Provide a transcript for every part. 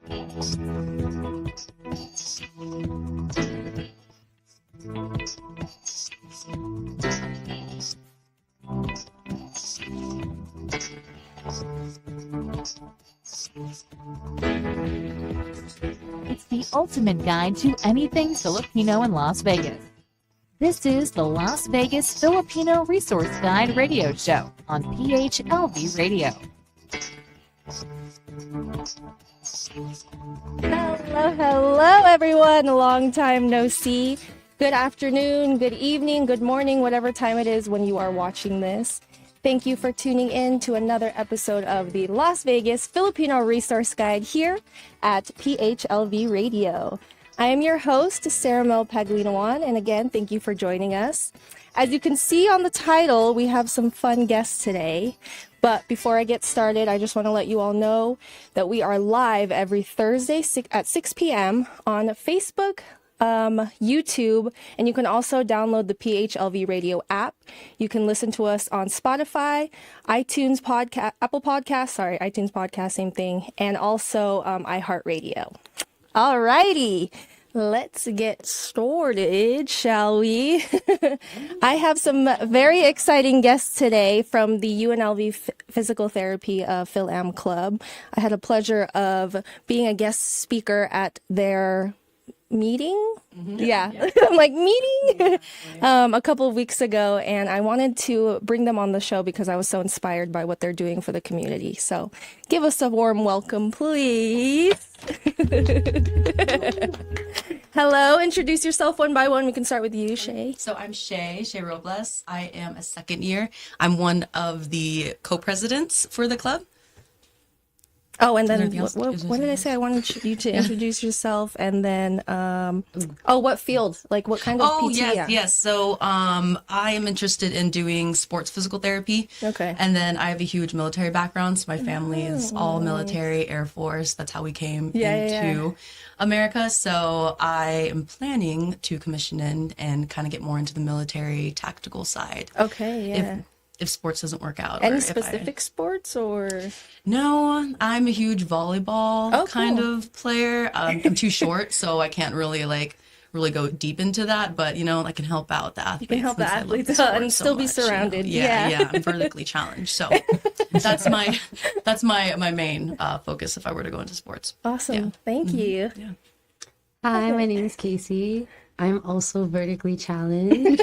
It's the ultimate guide to anything Filipino in Las Vegas. This is the Las Vegas Filipino Resource Guide radio show on PHLV Radio. Hello, everyone. Long time no see. Good afternoon, good evening, good morning, whatever time it is when you are watching this. Thank you for tuning in to another episode of the Las Vegas Filipino Resource Guide here at PHLV Radio. I am your host, Cirimille Paglinawan, and again, thank you for joining us. As you can see on the title, we have some fun guests today. But before I get started, I just want to let you all know that we are live every Thursday at 6 p.m. on Facebook, YouTube, and you can also download the PHLV Radio app. You can listen to us on Spotify, iTunes Podcast, iTunes Podcast, same thing, and also iHeartRadio. Alrighty, let's get started, shall we? I have some very exciting guests today from the UNLV Physical Therapy Fil-Am Club. I had a pleasure of being a guest speaker at their meeting. Yeah. I'm like, meeting a couple of weeks ago, and I wanted to bring them on the show because I was so inspired by what they're doing for the community. So give us a warm welcome, please. Hello, introduce yourself one by one. We can start with you, Shay. So I'm Shay Robles. I am a second year. I'm one of the co-presidents for the club. Oh, and then what did I say? I wanted you to introduce yourself, and then what field? Like what kind of PT? Yes. So I am interested in doing sports physical therapy. Okay. And then I have a huge military background. So my family is all military, Air Force. That's how we came into America. So I am planning to commission in and kind of get more into the military tactical side. Okay. Yeah. If sports doesn't work out. Any specific sports or? No, I'm a huge volleyball kind of player. I'm too short, so I can't really go deep into that. But I can help out the athletes. You can help the athletes and still be surrounded. Yeah, I'm vertically challenged. So that's my main focus if I were to go into sports. Awesome, thank you. Yeah. Hi, my name is Casey. I'm also vertically challenged.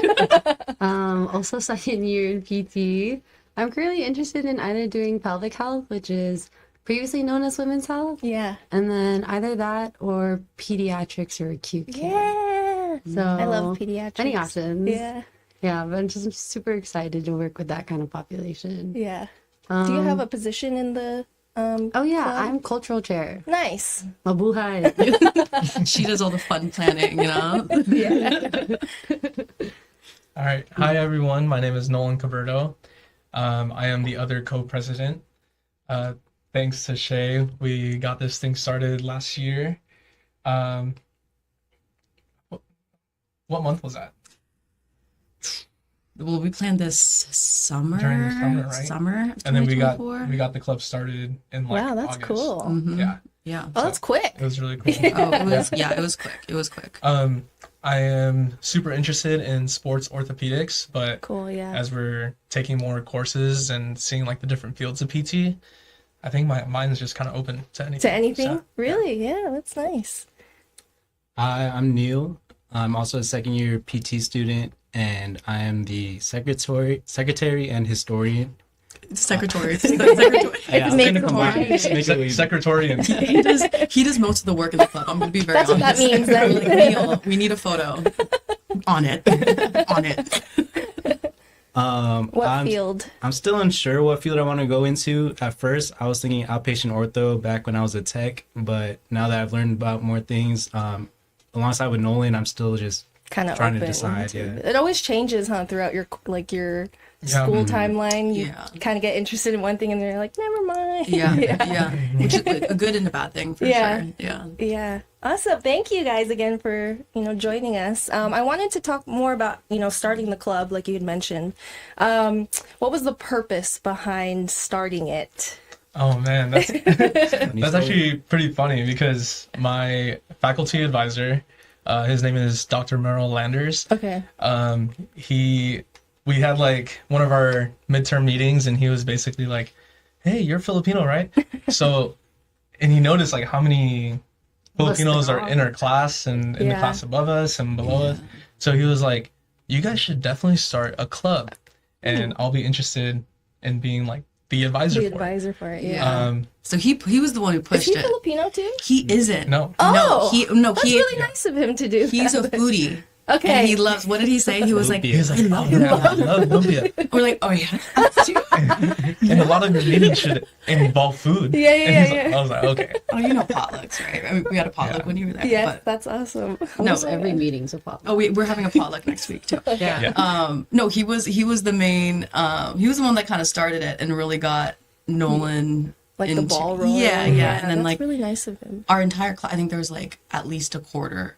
Also second year in PT. I'm currently interested in either doing pelvic health, which is previously known as women's health. Yeah. And then either that or pediatrics or acute care. Yeah. So I love pediatrics. Any options. Yeah. Yeah, but I'm just super excited to work with that kind of population. Yeah. Do you have a position in the club? I'm cultural chair. Nice. Mabuhay. She does all the fun planning, Yeah. All right. Hi, everyone. My name is Nolan Caberto. I am the other co-president. Thanks to Shay, we got this thing started last year. What month was that? Well, we planned this summer. During the summer, right? Summer. And then we got the club started in Wow, that's August. cool. Mm-hmm. Yeah. Yeah. Oh, that's quick. It was really cool. It was quick. It was quick. I am super interested in sports orthopedics, but Cool, yeah. as we're taking more courses and seeing the different fields of PT, I think my mind is just kind of open to anything. To anything? So, Really? Yeah, that's nice. Hi, I'm Neil. I'm also a second year PT student, and I am the secretary and historian. Secretary. Yeah, I was gonna combine it. Just make it easy. Secretary and he does most of the work in the club. I'm going to be very That's honest. what that means. Then. Like, Neil, we need a photo on it. What field? I'm still unsure what field I want to go into. At first, I was thinking outpatient ortho back when I was a tech, but now that I've learned about more things, alongside with Nolan, I'm still just Kind of trying to open decide. to Yeah. it. It always changes, throughout your school timeline. You kind of get interested in one thing and then you're like, never mind. Yeah. Which is a good and a bad thing for sure. Yeah. Awesome. Thank you guys again for, joining us. I wanted to talk more about, starting the club, like you had mentioned. What was the purpose behind starting it? Oh man, that's that's actually pretty funny because my faculty advisor, his name is Dr. Merrill Landers. Okay. We had like one of our midterm meetings, and he was basically like, "Hey, you're Filipino, right?" So, and he noticed like how many Filipinos are in our class and in the class above us and below us. So he was like, "You guys should definitely start a club, and I'll be interested in being like the advisor for it. Yeah. So he was the one who pushed Is he it. Filipino too? He isn't. No. That's really nice of him to do. He's a that. foodie. Okay. And he loves, what did he say? He was like, He was like, "Oh yeah, I love lumpia." we're like, oh yeah. And a lot of your meetings should involve food. Yeah, And I was like, okay. Oh, you know potlucks, right? I mean, we had a potluck when you were there. Yes, but that's awesome. no, Every meeting's a pop. oh, we're having a potluck next week too. Yeah. No, he was the main. He was the one that kind of started it and really got Nolan Like into, the ball rolling. Yeah. And then that's like really nice of him. our entire class. I think there was like at least a quarter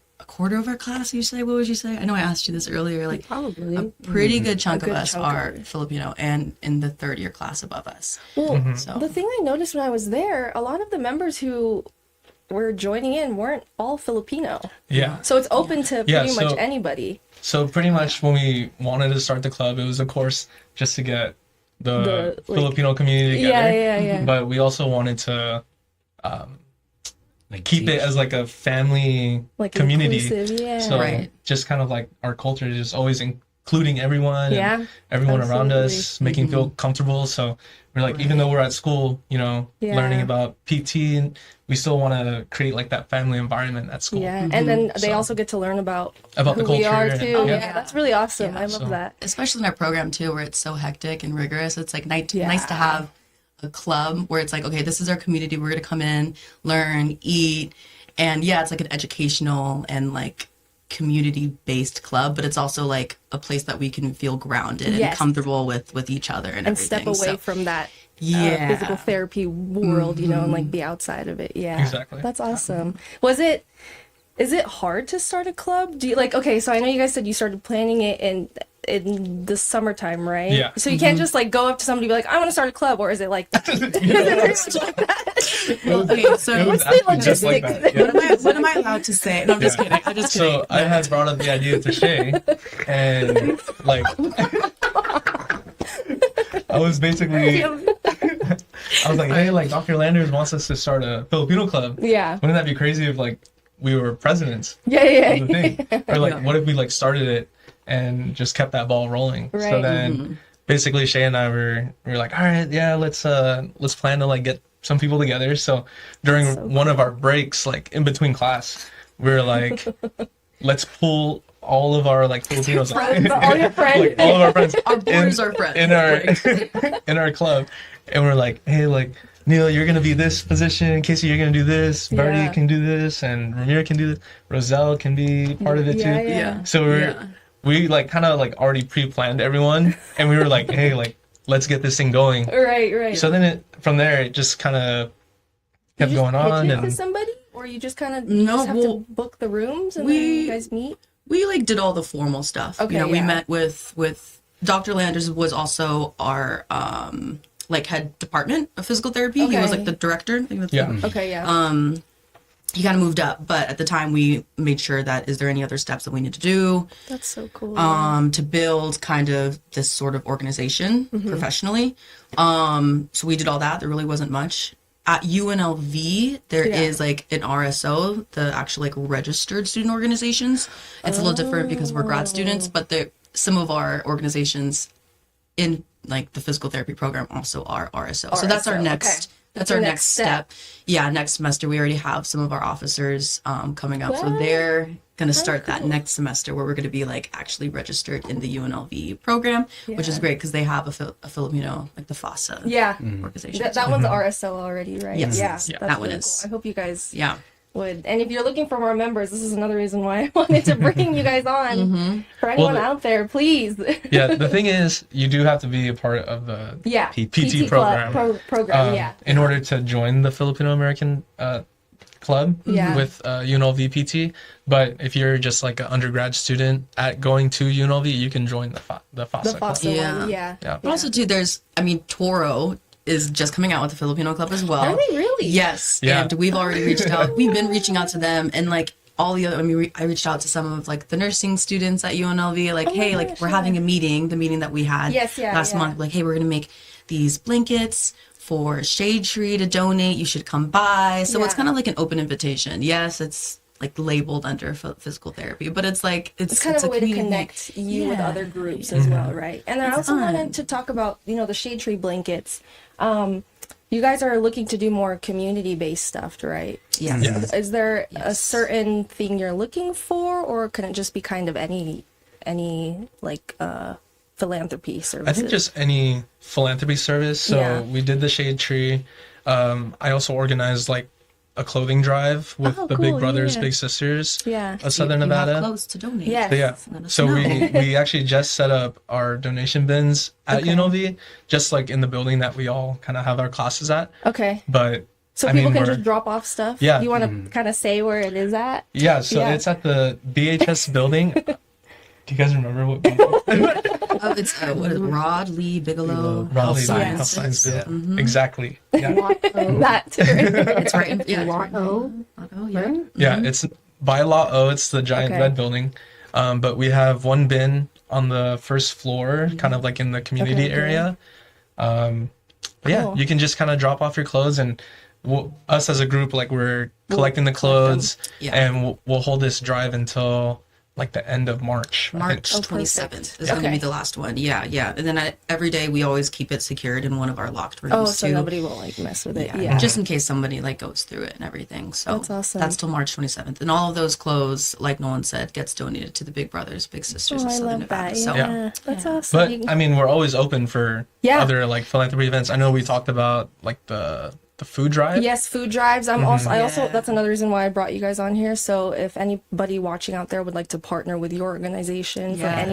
of our class. You say, what would you say? I know I asked you this earlier. Like Probably. a pretty good chunk A good of us chunk of are it. Filipino, and in the third year class above us. Well, So the thing I noticed when I was there, a lot of the members who were joining in weren't all Filipino. Yeah. So it's open to Yeah, pretty much so- anybody. So pretty much when we wanted to start the club, it was of course just to get the like- Filipino community together. Yeah. But we also wanted to Like keep it as like a family Like community. inclusive, yeah. So Right. just kind of like our culture is just always including everyone Yeah, and everyone around us, absolutely. making feel comfortable. So we're like, even though we're at school, Yeah. learning about PT, and we still want to create like that family environment at school. Yeah, and then they So- also get to learn about About who the we culture are and- too. oh, yeah. yeah. That's really awesome. Yeah, I love so- that. especially in our program too, where it's so hectic and rigorous. It's like nice to Yeah. have a club where it's like, okay, this is our community. We're gonna come in, learn, eat, and yeah, it's like an educational and like community-based club, but it's also like a place that we can feel grounded and Yes. comfortable with each other and And everything. step away So, from that yeah, physical therapy world, and like be outside of it. Yeah, Exactly. That's awesome. Is it hard to start a club? Do you like? Okay, so I know you guys said you started planning it in the summertime, right? Yeah. So you can't just like go up to somebody and be like, I want to start a club, or is it like? okay, so What's the actually just like logistics? that, yeah. what am I allowed to say? No, I'm just kidding. I'm just kidding. So I had brought up the idea to Shay, and like I was basically, I was like, hey, like Dr. Landers wants us to start a Filipino club. Yeah. Wouldn't that be crazy if like we were presidents Yeah. of the thing? Or like, what if we like started it and just kept that ball rolling? So Right. then basically Shay and I we were like, all right, yeah, let's plan to like get some people together. So during one of our breaks, like in between class, we were like, let's pull all of our like Filipinos, all your friends. like all of our friends, Our boys are friends. in our in our club, and we're like, hey, like Neil, you're gonna be this position. Casey, you're gonna do this. Birdie Yeah. can do this, and Ramir can do this. Roselle can be part of it Yeah, too. yeah. So we like kind of like already pre-planned everyone, and we were like, hey, like let's get this thing going. Right. So then from there it just kind of kept You just going on, pitch it to and somebody, or you just kind of No, have well, to book the rooms and then you guys meet. we like did all the formal stuff. Okay, we yeah. met with Dr. Landers was also our like head department of physical therapy. He was Okay. like the director. I think that's yeah. Okay, yeah. He kind of moved up, but at the time we made sure that is there any other steps that we need to do That's so cool. to build kind of this sort of organization professionally. So we did all that. There really wasn't much. At UNLV, there is like an RSO, the actual like registered student organizations. It's a little different because we're grad students, but some of our organizations in like the physical therapy program also are RSO. So that's our RSO, next. okay. That's Your our next next step. Yeah, next semester we already have some of our officers coming up, so they're gonna start that next semester where we're gonna be like actually registered in the UNLV program, which is great because they have a Filipino like the FASA yeah. organization. That one's RSO already, right? Yes. Yeah. Yeah, That's that one really is. cool. I hope you guys Yeah. would. And if you're looking for more members, this is another reason why I wanted to bring you guys on. For anyone Well, out there, please. Yeah, the thing is, you do have to be a part of the Yeah. PT program. program, yeah. In order to join the Filipino American club Yeah. with UNLV PT. But if you're just like an undergrad student going to UNLV, you can join the FASA The club. FASA Yeah. one, yeah. Yeah. But also too, there's Toro is just coming out with the Filipino Club as well. Are they really? Yes. Yeah. And we've already reached out. We've been reaching out to them, and like all the other, I reached out to some of like the nursing students at UNLV, like, hey, like we're having a meeting, the meeting that we had last month, like, hey, we're going to make these blankets for Shade Tree to donate. You should come by. So it's kind of like an open invitation. Yes, it's like labeled under physical therapy, but it's like it's kind of a way to community. connect you with other groups as well, right? And I also wanted to talk about, you know, the Shade Tree blankets. You guys are looking to do more community-based stuff, right? Yes. Yeah. Is there a certain thing you're looking for, or can it just be kind of any like philanthropy services? I think just any philanthropy service. So we did the Shade Tree. I also organized like a clothing drive with the Big Brothers, Big Sisters of Southern Nevada. You have clothes to donate. Yes. So we actually just set up our donation bins at UNLV, just like in the building that we all kind of have our classes at. Okay. But So I people mean, can we're- just drop off stuff? Yeah. You want to kind of say where it is at? Yeah, so Yeah. it's at the BHS building. Do you guys remember what? It's what is it? Rod Lee Bigelow. Raleigh Science. Health Science Yeah. Building. Exactly. Yeah. That too. It's right. Yeah. Lot O. Oh yeah. Yeah, it's by Law O. It's the giant Okay. red building. But we have one bin on the first floor, kind of like in the community area. But yeah, Cool. you can just kind of drop off your clothes, and us as a group, like we're collecting the clothes, Yeah. and we'll hold this drive until like the end of March. I think. March Oh, 27th is Okay. going to be the last one. Yeah, yeah. And then every day we always keep it secured in one of our locked rooms Oh, so too. nobody will like mess with it. Yeah, Yeah. just in case somebody like goes through it and everything. So That's awesome. That's till March 27th, and all of those clothes, like Nolan said, gets donated to the Big Brothers, Big Sisters Oh, of I Southern love Nevada. that. So Yeah. That's awesome. But You- I mean, we're always open for Yeah. other like philanthropy events. I know we talked about like the food drive. Yes, food drives. I also Yeah. that's another reason why I brought you guys on here. So if anybody watching out there would like to partner with your organization for Yes.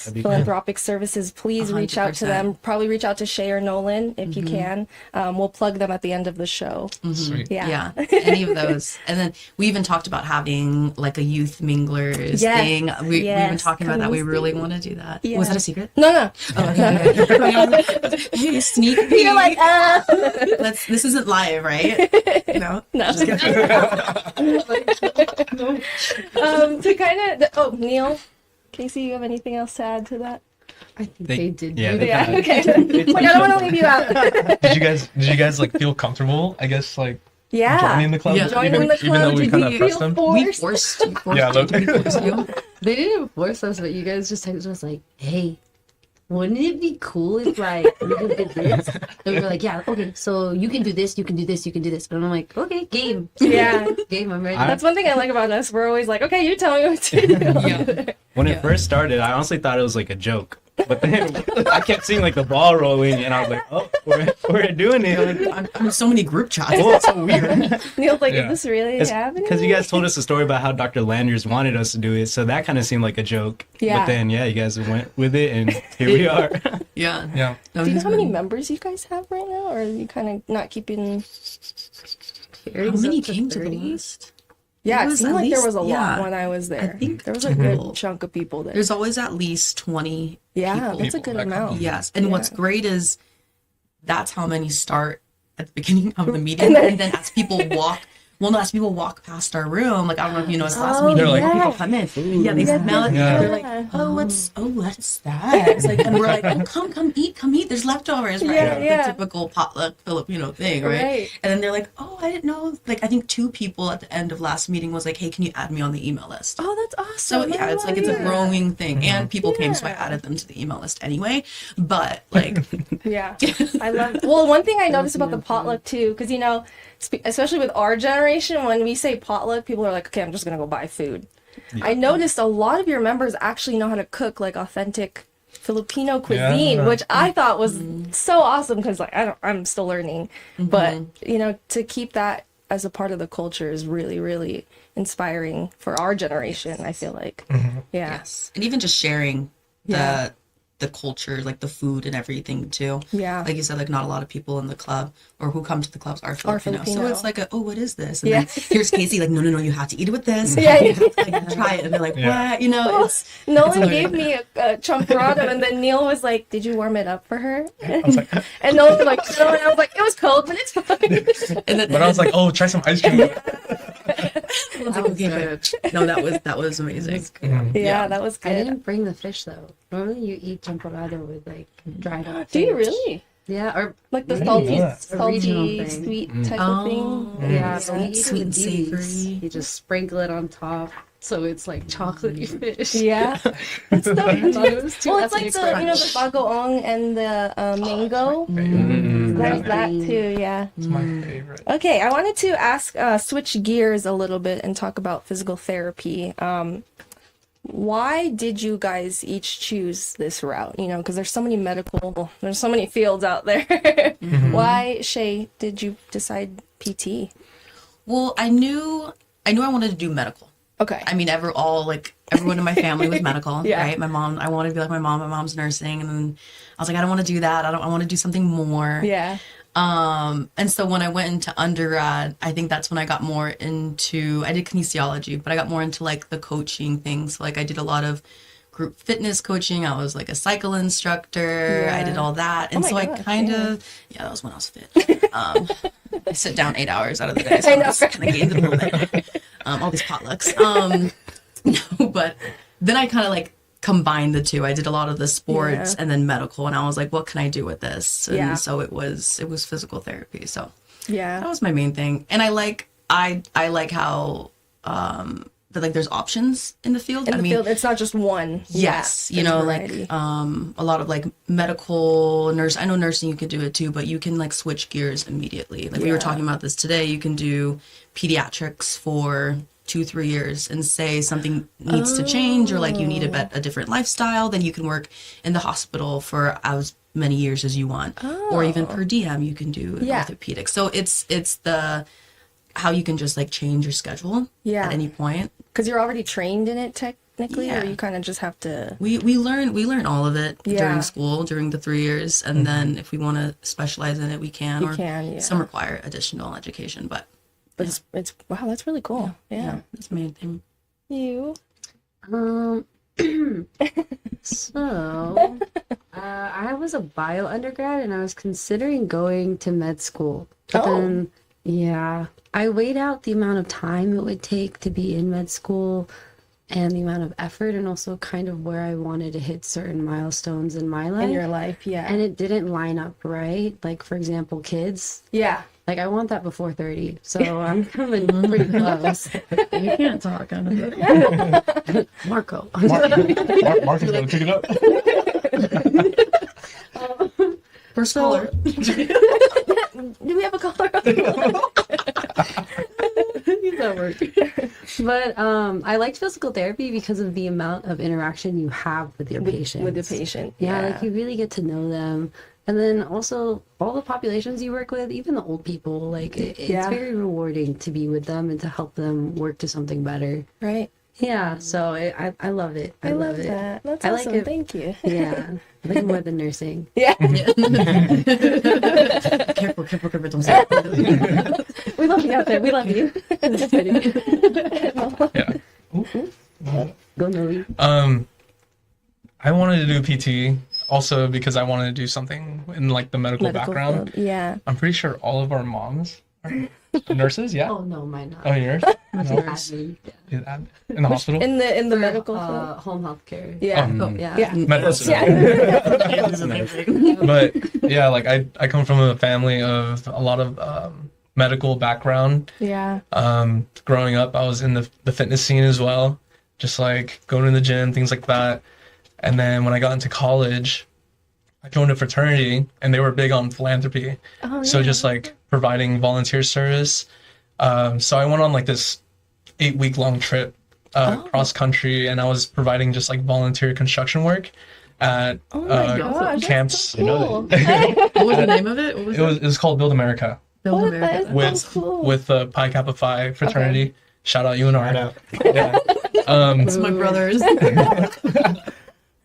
any be philanthropic services, please reach out to 100%. them. Probably reach out to Shay or Nolan if you can. We'll plug them at the end of the show. Sweet. Yeah. Yeah, any of those. And then we even talked about having like a youth minglers Yes, thing. We've been yes, talking about that. We come really see. want to do that. Yeah. Was that a secret? No. Hey, sneak peek. You're like, This isn't live, right? No. no. To kind of, Neil, Casey, you have anything else to add to that? I think they did. Yeah, do they Yeah, kinda- okay. it's Like, I don't want to leave you out. Did you guys like feel comfortable? I guess like Yeah. joining the club, Yeah. Joining even, the even club, though we did kind you of feel pressed them. We forced? forced Yeah, you. We forced you. They didn't force us, but you guys just was like, hey, wouldn't it be cool if like we did this? And we were like, yeah, okay, so you can do this, you can do this, you can do this. And I'm like, okay, game. Yeah. Game, I'm ready. That's one thing I like about us. We're always like, okay, you tell me what to do. Yeah. When it first started, I honestly thought it was like a joke. But then I kept seeing like the ball rolling, and I was like, "Oh, we're doing it." I'm in so many group chats. Well, It's so weird. Neil's like, Yeah. is this really happening? Because you guys told us a story about how Dr. Landers wanted us to do it, so that kind of seemed like a joke. Yeah. But then, you guys went with it, and here we are. Yeah. Yeah. No, Do you know he's how many been- members you guys have right now? Or are you kind of not keeping... How many came to the list? Yeah, it was seemed at like there least- was a lot yeah. when I was there. think there was a total. good chunk of people there. There's always at least 20 Yeah, people. that's a People good that come. amount. Yes. And what's Yeah. great is that's how many start at the beginning of the meeting. And then as people walk past our room, like, I don't know if you noticed last meeting, They're like, people come in. Yeah, they smell it. Yeah. They're like, what is that? It's like, and we're like, oh, come eat. There's leftovers, right? Yeah, yeah. The typical potluck Filipino thing, right? Right. And then they're like, oh, I didn't know. Like, I think 2 people at the end of last meeting was like, hey, can you add me on the email list? Oh, that's So awesome. yeah, it's like it's a growing thing, and people came, so I added them to the email list anyway. But like, Yeah, I love it. Well, one thing I noticed about the potluck too, because especially with our generation, when we say potluck, people are like, okay, I'm just gonna go buy food. I noticed a lot of your members actually know how to cook like authentic Filipino cuisine, Yeah. which I thought was so awesome because like I'm still learning, but to keep that as a part of the culture is really, really inspiring for our generation. I feel like, yeah. yes, and even just sharing Yeah. the culture, like the food and everything too. Yeah. Like you said, like not a lot of people in the club or who come to the clubs are Filipino. So Filipino. it's like, what is this? And then here's Casey, like, no, you have to eat it with this. Yeah. You have to like try it. And they're like, what? You know, it's Nolan gave me a champurrado, and then Neil was like, "Did you warm it up for her?" I was like, And Nolan was like, "No," and I was like, "It was cold, but it's fine." and then but I was like, oh, try some ice cream. I was like, okay, but no, that was amazing. Yeah, that was I good. didn't bring the fish though. Normally you eat champurrado with like dried out Do you fish. really? Yeah, or Like the Yeah. salty, thing. sweet type of thing? yeah, so we eat Sweet it and with these. savory. You just sprinkle it on top, so it's like chocolatey fish. Yeah. It's the, I thought it was too well, it's like ethnic the, crunch. the bagoong and the mango. There's that too, yeah. It's my favorite. Okay, I wanted to ask, switch gears a little bit and talk about physical therapy. Why did you guys each choose this route? You know, because there's so many fields out there. Why, Shay, did you decide PT? Well, I knew I wanted to do medical. Okay. I mean, everyone in my family was medical, Yeah. right? My mom, I wanted to be like my mom. My mom's nursing, and then I was like, I don't want to do that. I want to do something more. Yeah. And so when I went into undergrad, I think that's when I got more into, I did kinesiology, but I got more into like the coaching things. Like I did a lot of group fitness coaching. I was like a cycle instructor. Yeah. I did all that. And Oh so my I gosh, kind of, that was when I was fit. I sit down 8 hours out of the day. So I know. I was kind of getting to the middle of it. All these potlucks. No, but then I kind of like combined the two. I did a lot of the sports and then medical, and I was like, what can I do with this? And so it was physical therapy. So Yeah. that was my main thing. And I like how that like there's options in the field. In the field, it's not just one. Yes, Yeah, you know, there's variety. like a lot of like medical nurse. I know nursing you could do it too, but you can like switch gears immediately. Like we were talking about this today. You can do pediatrics for 2-3 years and say something needs to change or like you need a different lifestyle, then you can work in the hospital for as many years as you want, or even per diem you can do orthopedics. So it's the how you can just like change your schedule at any point. Because you're already trained in it technically, Yeah. or you kind of just have to. We learn all of it during school, during the 3 years, and then if we want to specialize in it, we can. Some require additional education, but It's wow, that's really cool. Yeah. that's the main thing. You. So, I was a bio undergrad and I was considering going to med school. But then, I weighed out the amount of time it would take to be in med school and the amount of effort and also kind of where I wanted to hit certain milestones in my life. In your life, yeah. And it didn't line up right. Like, for example, kids. Yeah. Like, I want that before 30. So I'm coming pretty close. You can't talk on it. Marco. Marco's gonna pick it up. First caller. Do we have a caller? That work. But I liked physical therapy because of the amount of interaction you have with your patients. With the patient. Yeah, like you really get to know them. And then also all the populations you work with, even the old people, like it's very rewarding to be with them and to help them work to something better. Right. Yeah, so I love it. I love it. that. That's I awesome. like it. Thank you. Yeah, I like it more than nursing. Yeah. Careful, don't say it. We love you out there. We love you. Just kidding. Go Noe. I wanted to do PT also because I wanted to do something in like the medical background. field. Yeah. I'm pretty sure all of our moms are nurses. Yeah. Oh no, mine not. Oh, you're nurse? Admin, yeah. In the hospital? In the medical field. Home health care. Yeah. Yeah. Yeah. Medicine. Yeah. But yeah, like I come from a family of a lot of medical background. Yeah. Growing up, I was in the fitness scene as well, just like going to the gym, things like that. And then when I got into college, I joined a fraternity and they were big on philanthropy. Oh, So just like providing volunteer service. So I went on like this 8-week-long trip cross country, and I was providing just like volunteer construction work at gosh, camps. Cool. What was the name of it? What was It was called Build America Build What? America. That with is cool. with the Pi Kappa Phi fraternity. Shout out UNLV. Shout out. Yeah. It's my brothers.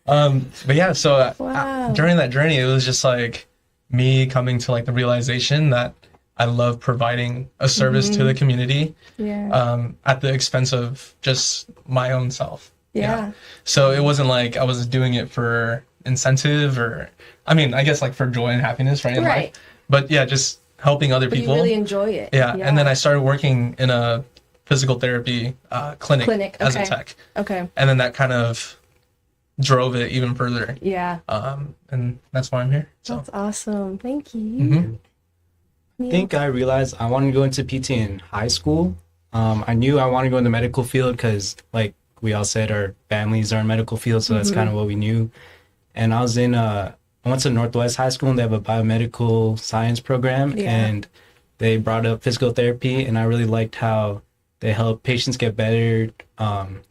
But yeah, so Wow. during that journey, it was just like me coming to like the realization that I love providing a service to the community at the expense of just my own self. Yeah. So it wasn't like I was doing it for incentive or, I mean, I guess like for joy and happiness, right? In Right. life. But yeah, just helping other But people. you really enjoy it. Yeah. And then I started working in a physical therapy clinic as a okay. tech. Okay. And then that kind of drove it even further. Yeah. And that's why I'm here. So That's awesome. Thank you. Mhm. I think I realized I wanted to go into PT in high school. I knew I wanted to go in the medical field because, like we all said, our families are in medical field, so that's kind of what we knew. And I went to Northwest High School, and they have a biomedical science program, and they brought up physical therapy, and I really liked how they help patients get better,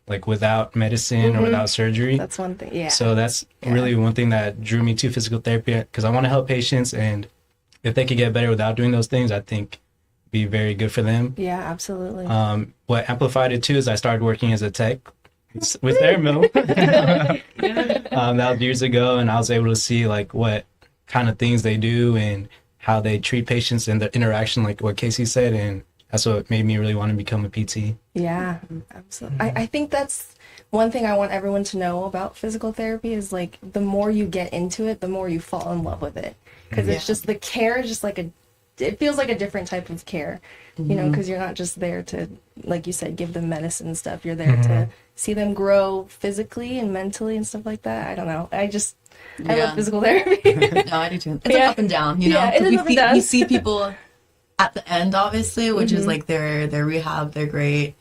like without medicine or without surgery. That's one thing. Yeah. So that's really one thing that drew me to physical therapy, because I want to help patients, and if they could get better without doing those things, I think be very good for them. Yeah, absolutely. What amplified it too is I started working as a tech with Cirimille. That was years ago, and I was able to see like what kind of things they do and how they treat patients and the interaction, like what Casey said, and that's what made me really want to become a PT. Yeah, absolutely. I think that's one thing I want everyone to know about physical therapy is like the more you get into it, the more you fall in love with it. Because it's just the care is just like it feels like a different type of care, you know, because you're not just there to, like you said, give them medicine and stuff. You're there to see them grow physically and mentally and stuff like that. I don't know. I love physical therapy. No, I do too. It's like up and down, you know? Yeah, it 'Cause is up and down. we see people at the end, obviously, which is like their rehab, they're great.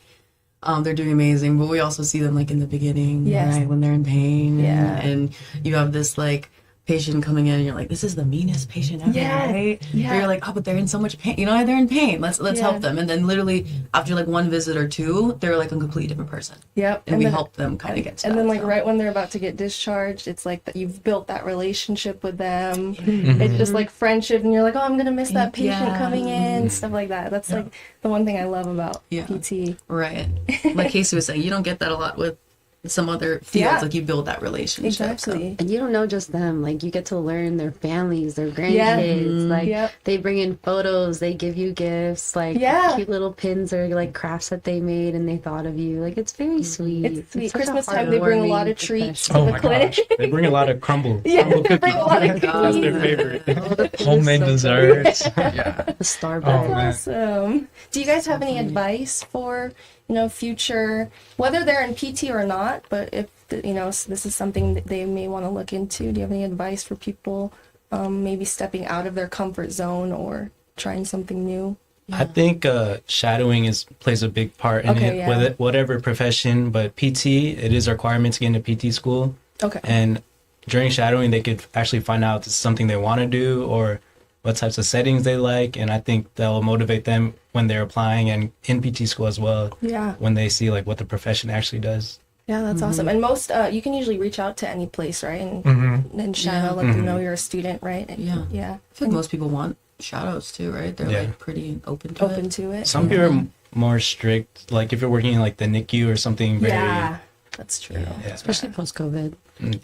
They're doing amazing, but we also see them like in the beginning, right, when they're in pain. Yeah. And you have this like patient coming in and you're like, this is the meanest patient ever, right? Yeah. Or you're like, oh, but they're in so much pain. You know, they're in pain. Let's help them. And then literally after like one visit or two, they're like a completely different person. Yep. And we help them kind of get to and that. then like so. right when they're about to get discharged, it's like that you've built that relationship with them. It's just like friendship, and you're like, oh, I'm gonna miss that patient coming in, stuff like that. That's like the one thing I love about PT. Right. Like Casey was saying, you don't get that a lot with some other fields. Like you build that relationship. Exactly. And you don't know just them. Like you get to learn their families, their grandkids. Like they bring in photos, they give you gifts, like cute little pins or like crafts that they made and they thought of you. Like it's very sweet. It's sweet. such a Christmas time they bring a lot of treats to Oh the my clinic. gosh. They bring a lot of crumble They cookies. bring a lot of That's their cookies. favorite. Homemade desserts. Yeah. The Starbucks. Oh, man. Awesome. Do you guys have any advice for, you know, future, whether they're in PT or not, but if, you know, this is something that they may want to look into? Do you have any advice for people maybe stepping out of their comfort zone or trying something new? I think shadowing plays a big part in it, with it, whatever profession, but PT, it is a requirement to get into PT school. Okay. And during shadowing, they could actually find out if it's something they want to do or what types of settings they like. And I think that will motivate them when they're applying and in PT school as well. Yeah. When they see like what the profession actually does. Yeah, that's awesome. And most, you can usually reach out to any place, right? And shadow, let them know you're a student, right? And, Yeah. Yeah. I feel like most people want shadows too, right? They're like pretty open to Open it. to it. Some people are more strict, like if you're working in like the NICU or something very... Yeah, that's true. Especially post-COVID.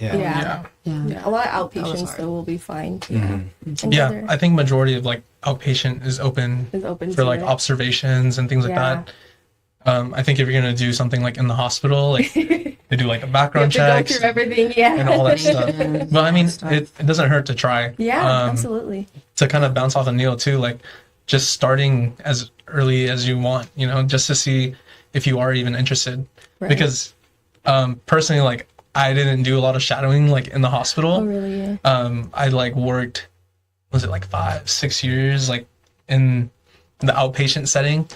Yeah. Yeah. A lot of outpatients, hard. though, will be fine. And Yeah, other- I think majority of like outpatient is open open for to like it. observations and things like that. I think if you're gonna do something like in the hospital, like they do like a background You have check to go through everything, and all that stuff. But I mean, it doesn't hurt to try. Yeah, absolutely. To kind of bounce off of Neil too, like just starting as early as you want, you know, just to see if you are even interested. Right. Because personally, like I didn't do a lot of shadowing like in the hospital. Oh, really? Yeah. I like worked, was it like 5-6 years like in the outpatient setting,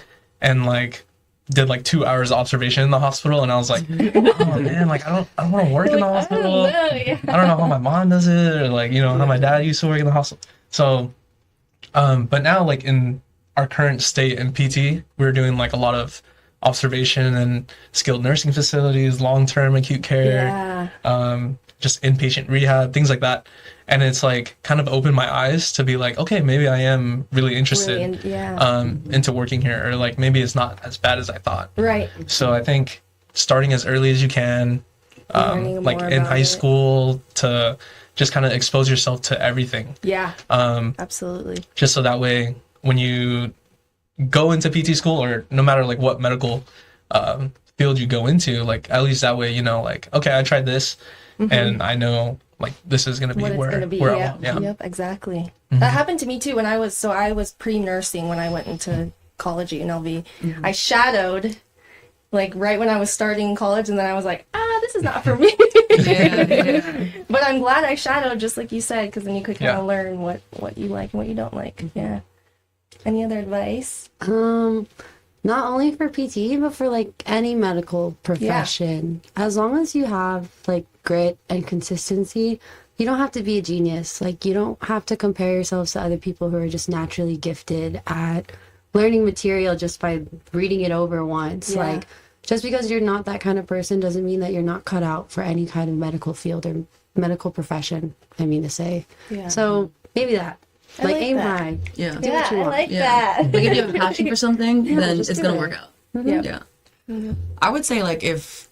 and like did like 2 hours of observation in the hospital, and I was like, oh man, like I don't want to work in the hospital. I don't know how my mom does it, or like, you know, how my dad used to work in the hospital. So but now like in our current state in PT, we're doing like a lot of observation and skilled nursing facilities, long-term acute care, just inpatient rehab, things like that. And it's like kind of opened my eyes to be like, okay, maybe I am really interested into working here, or like maybe it's not as bad as I thought. Right. So I think starting as early as you can, like in high school to just kind of expose yourself to everything. Yeah, absolutely. Just so that way when you go into PT school, or no matter like what medical field you go into, like at least that way, you know, like, okay, I tried this and I know like this is going to be where I want. Yeah. Yep, exactly. That happened to me too when I was pre-nursing when I went into college at UNLV. I shadowed like right when I was starting college, and then I was like, this is not for me. But I'm glad I shadowed, just like you said, because then you could kind of learn what you like and what you don't like. Yeah. Any other advice? Not only for PT, but for like any medical profession. As long as you have like grit and consistency, you don't have to be a genius. Like, you don't have to compare yourselves to other people who are just naturally gifted at learning material just by reading it over once. Like, just because you're not that kind of person doesn't mean that you're not cut out for any kind of medical field or medical profession, I mean to say. So maybe that. Like aim high. Yeah. Do what you want. I like that. Like if you have a passion for something, then it's going to work out. Yeah. I would say like if,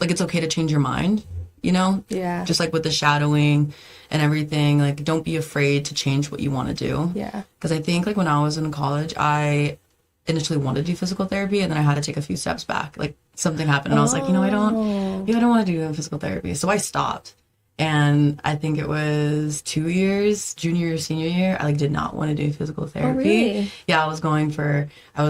like it's okay to change your mind, you know? Yeah. Just like with the shadowing and everything, like don't be afraid to change what you want to do. Yeah. Because I think like when I was in college, I initially wanted to do physical therapy, and then I had to take a few steps back. Like something happened and I was like, you know, I don't want to do physical therapy. So I stopped. And I think it was 2 years, junior or senior year, I like did not want to do physical therapy. Oh, really? Yeah, I was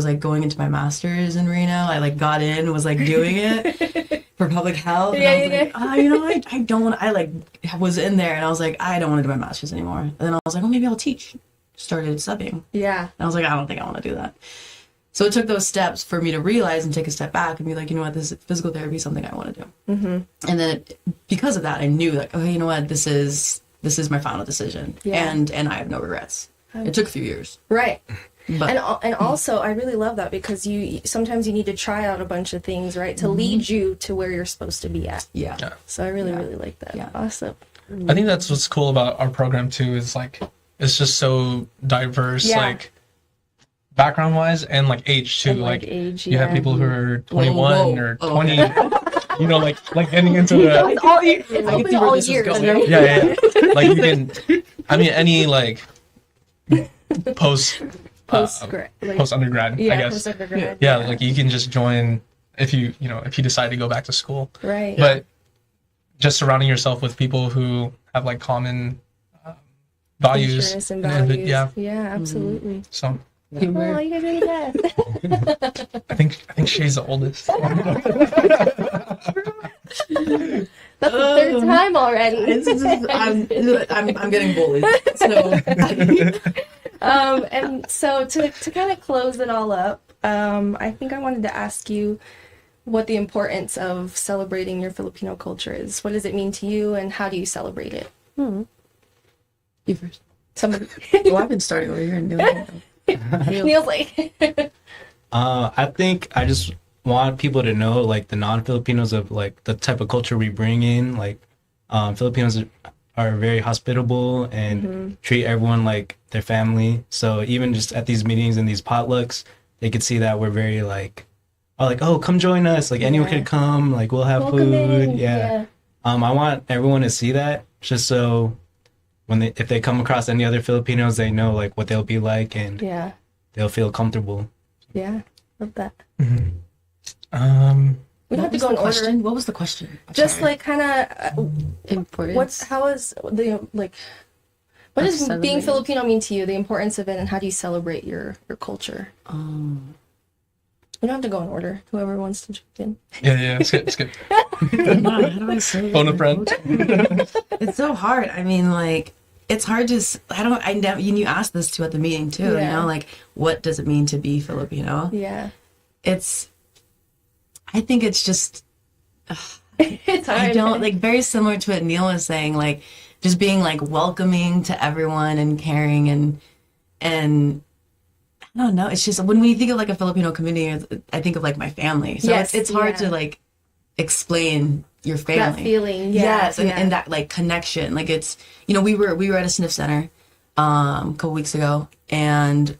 like going into my master's in Reno. I like got in, was like doing it for public health. And I was like, you know, I don't want to, I like was in there and I was like, I don't want to do my master's anymore. And then I was like, well, maybe I'll teach. Started subbing. Yeah. And I was like, I don't think I want to do that. So it took those steps for me to realize and take a step back and be like, you know what, this physical therapy is something I want to do. And then because of that, I knew like, okay, you know what, this is my final decision. And I have no regrets. It took a few years. Right. But, and also, I really love that because sometimes you need to try out a bunch of things, right, to lead you to where you're supposed to be at. Yeah. So I really like that. Yeah. Awesome. I think that's what's cool about our program too, is like it's just so diverse, like background wise and like age too. And, like age, you have people who are 21 Whoa. or 20, you know, like getting into the It's open all years, right? yeah. Like you can, I mean, any like post undergrad, I guess. Post-undergrad. Yeah, like you can just join if you decide to go back to school. Right. But just surrounding yourself with people who have like common values. Interests and values. Yeah, absolutely. So. Oh, you guys are the best. I think Shay's the oldest. That's the third time already. I'm getting bullied. So. And so to kind of close it all up, I think I wanted to ask you what the importance of celebrating your Filipino culture is. What does it mean to you, and how do you celebrate it? You first. Somebody. Well, I've been starting over here and doing it. Neil's like. I think I just want people to know, like, the non-Filipinos of like the type of culture we bring in. Like, Filipinos are very hospitable and treat everyone like their family. So even just at these meetings and these potlucks, they could see that we're very like, oh, come join us. Like anyone could come. Like we'll have food. Yeah. I want everyone to see that, just so if they come across any other Filipinos, they know like what they'll be like, and they'll feel comfortable. Yeah, love that. Mm-hmm. We don't have to go in order. What was the question? Just like kind of Importance. What does being Filipino mean to you? The importance of it, and how do you celebrate your culture? We don't have to go in order. Whoever wants to jump in. Yeah, it's good. How do I say Phone a friend. It's so hard. I mean, like, it's hard to. You asked this too at the meeting too. You know, like, what does it mean to be Filipino? Yeah. I think it's just. It's hard. I don't like, very similar to what Neil was saying. Like, just being like welcoming to everyone and caring and. I don't know. It's just when we think of like a Filipino community, I think of like my family. So it's hard to like explain your family. That feeling. And that like connection. Like it's, you know, we were at a SNF center a couple weeks ago, and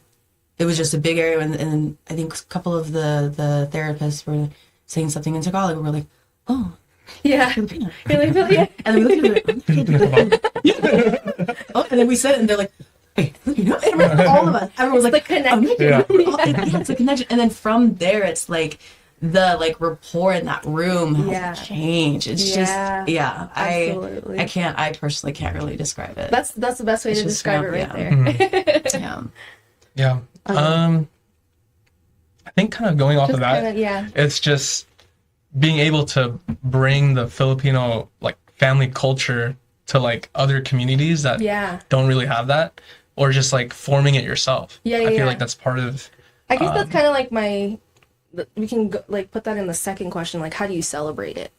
it was just a big area, and I think a couple of the therapists were saying something in Tagalog, and we're like, oh, Yeah. You're like, yeah. And then we look at it, oh, and then we said it, and they're like, hey, all of us. Everyone was like, the connection. It's a connection. And then from there, it's like the rapport in that room has changed. It's just, absolutely. I personally can't really describe it. That's the best way to describe it right there. Mm-hmm. Yeah. I think kind of going off of that, it's just being able to bring the Filipino family culture to other communities that don't really have that, or just forming it yourself. I feel like that's part of. I guess that's kind of we can put that in the second question, how do you celebrate it?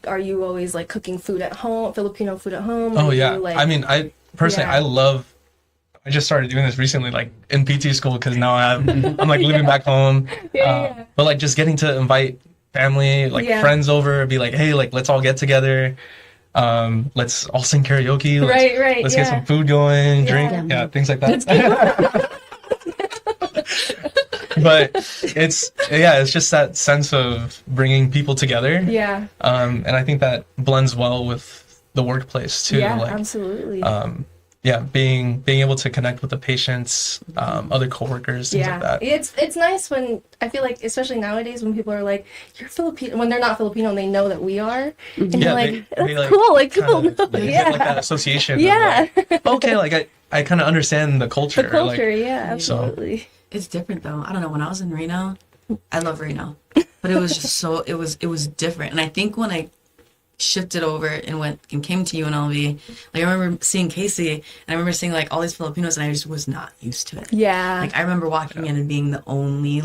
Are you always cooking food at home, Filipino food at home? Oh yeah, I mean, I personally I just started doing this recently, in PT school, because now I'm living back home. But just getting to invite family, friends over, be hey, let's all get together. Let's all sing karaoke. Let's get some food going, drink, things like that. But it's just that sense of bringing people together. Yeah. And I think that blends well with the workplace too. Yeah, absolutely. Being able to connect with the patients, other coworkers, things like that. It's nice when I feel especially nowadays, when people are you're Filipino, when they're not Filipino and they know that we are, and you're that's cool. People know. Get that association. Yeah. Okay, I kind of understand the culture. The culture, absolutely. So. It's different though. I don't know. When I was in Reno, I love Reno, but it was just it was different. And I think when I shifted over and came to UNLV, I remember seeing Casey, and I remember seeing all these Filipinos, and I just was not used to it. Yeah. I remember walking in and being the only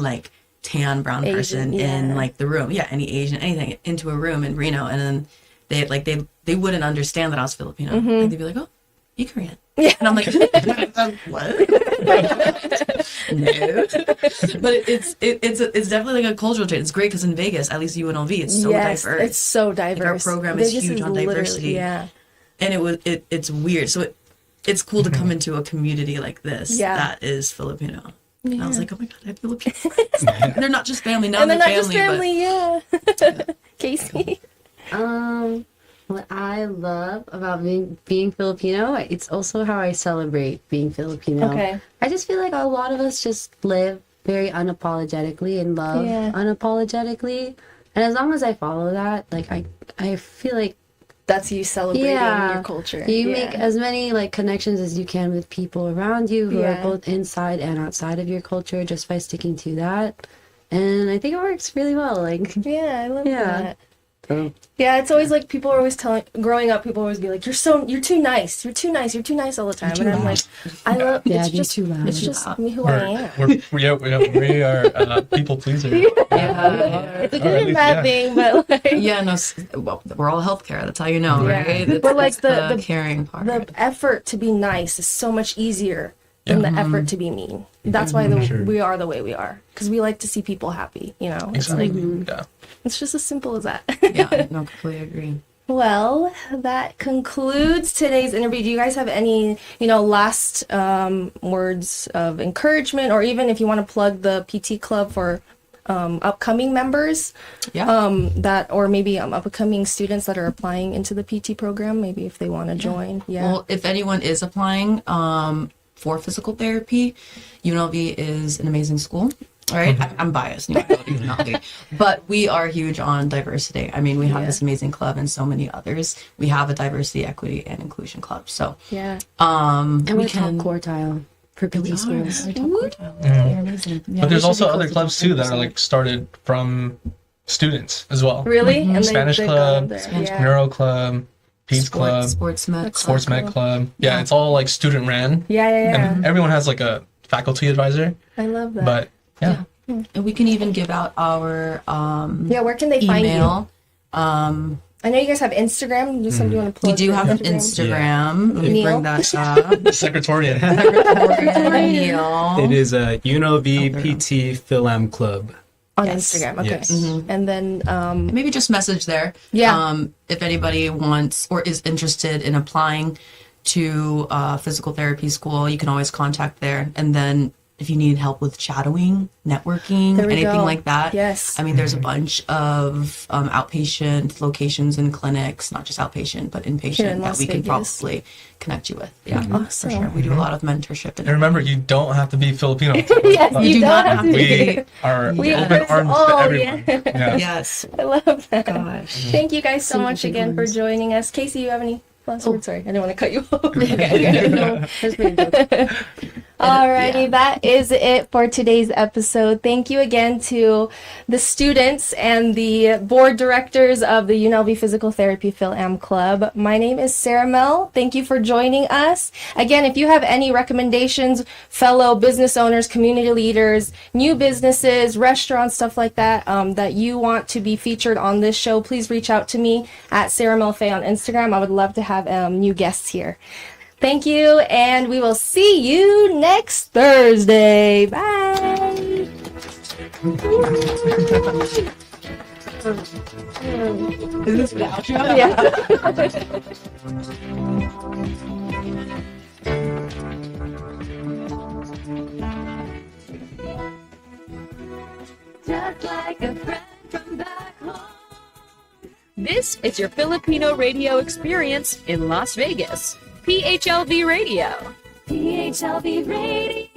tan brown person in the room. Yeah, any Asian, anything, into a room in Reno, and then they wouldn't understand that I was Filipino. They'd be like, "Oh, you Korean?" Yeah. And I'm like, what? No. But it's definitely a cultural change. It's great because in Vegas, at least UNLV, it's so diverse. It's so diverse. Our program is huge on diversity. Yeah. And it's weird. So it's cool to come into a community like this that is Filipino. Yeah. And I was like, oh my God, I have Filipinos. They're not just family. Now they're family. Casey. What I love about being Filipino, it's also how I celebrate being Filipino. Okay. I just feel a lot of us just live very unapologetically and love unapologetically. And as long as I follow that, I feel that's you celebrating your culture. You make as many connections as you can with people around you who are both inside and outside of your culture just by sticking to that. And I think it works really well. I love that. Yeah, it's always people are always growing up, people always be you're too nice all the time, and I'm I love it's just me who I am. We are people pleasers. It's a good and bad thing, but we're all healthcare, that's how you know, right? It's, but the caring part, the effort to be nice is so much easier than the effort to be mean. That's why we are the way we are, because we like to see people happy. Exactly. It's just as simple as that. Yeah, no, completely agree. Well, that concludes today's interview. Do you guys have any, last words of encouragement, or even if you want to plug the PT Club for upcoming members, or maybe upcoming students that are applying into the PT program, maybe if they want to join. Yeah. Well, if anyone is applying for physical therapy, UNLV is an amazing school. All right, I'm biased, but we are huge on diversity. I mean, we have this amazing club and so many others. We have a diversity, equity, and inclusion club. So and we're top quartile for PT schools. Top quartile. They're amazing. Yeah, but there's also other clubs too that are started from students as well. Really? And Spanish club, Neuro club, Peds club, Sports Med club. Yeah, it's all student ran. Yeah. And everyone has a faculty advisor. I love that. But yeah. And we can even give out our where can they find you? I know you guys have Instagram. Do something you want to plug? We do have an Instagram. Let me bring that up. Secretarian. It is a UNLV PT Fil-Am Club. On Instagram, okay. Yes. And then maybe just message there. Yeah. If anybody wants or is interested in applying to physical therapy school, you can always contact there. And then if you need help with shadowing, networking, anything like that. Yes. I mean, there's a bunch of outpatient locations and clinics, not just outpatient, but inpatient that we can probably connect you with. Yeah, awesome. For sure. We do a lot of mentorship. And remember, you don't have to be Filipino. Yes, you do don't not have have to to be. We are We open embrace arms all, to everyone. yeah. Yes. Yes. I love that. Gosh. Thank you guys so much again for joining us. Casey, you have any last words? Sorry, I didn't want to cut you off. Alrighty, that is it for today's episode. Thank you again to the students and the board directors of the UNLV Physical Therapy Fil-Am Club. My name is Cirimille. Thank you for joining us. Again, if you have any recommendations, fellow business owners, community leaders, new businesses, restaurants, stuff like that, that you want to be featured on this show, please reach out to me at Cirimille Faye on Instagram. I would love to have new guests here. Thank you, and we will see you next Thursday. Bye. Is this the outro? Yeah. Just like a friend from back home. This is your Filipino radio experience in Las Vegas. PHLV Radio. PHLV Radio.